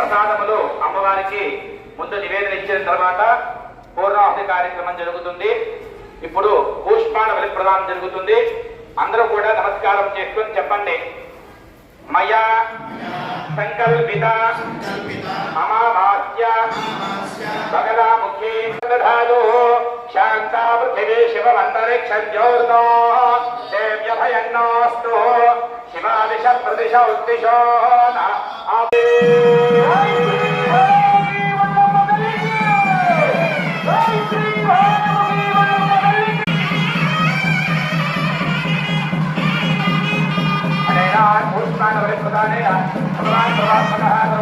ప్రసాదములు అమ్మవారికి ముందు నివేదన ఇచ్చిన తర్వాత పూర్ణాహుతి కార్యక్రమం జరుగుతుంది. ఇప్పుడు పుష్పాణ బలి ప్రదానం జరుగుతుంది. అందరూ కూడా నమస్కారం చేసుకొని చెప్పండి. మయా సంకల్పిత అమావాస్య భగదాముఖీ దధాతు శాంతా పృథివీ శివమంతరిక్షం జ్యోర్నో దేవ్యభయన్నోస్తు శివాదిశ ప్రదిశ ఉద్దిశో భగవాన్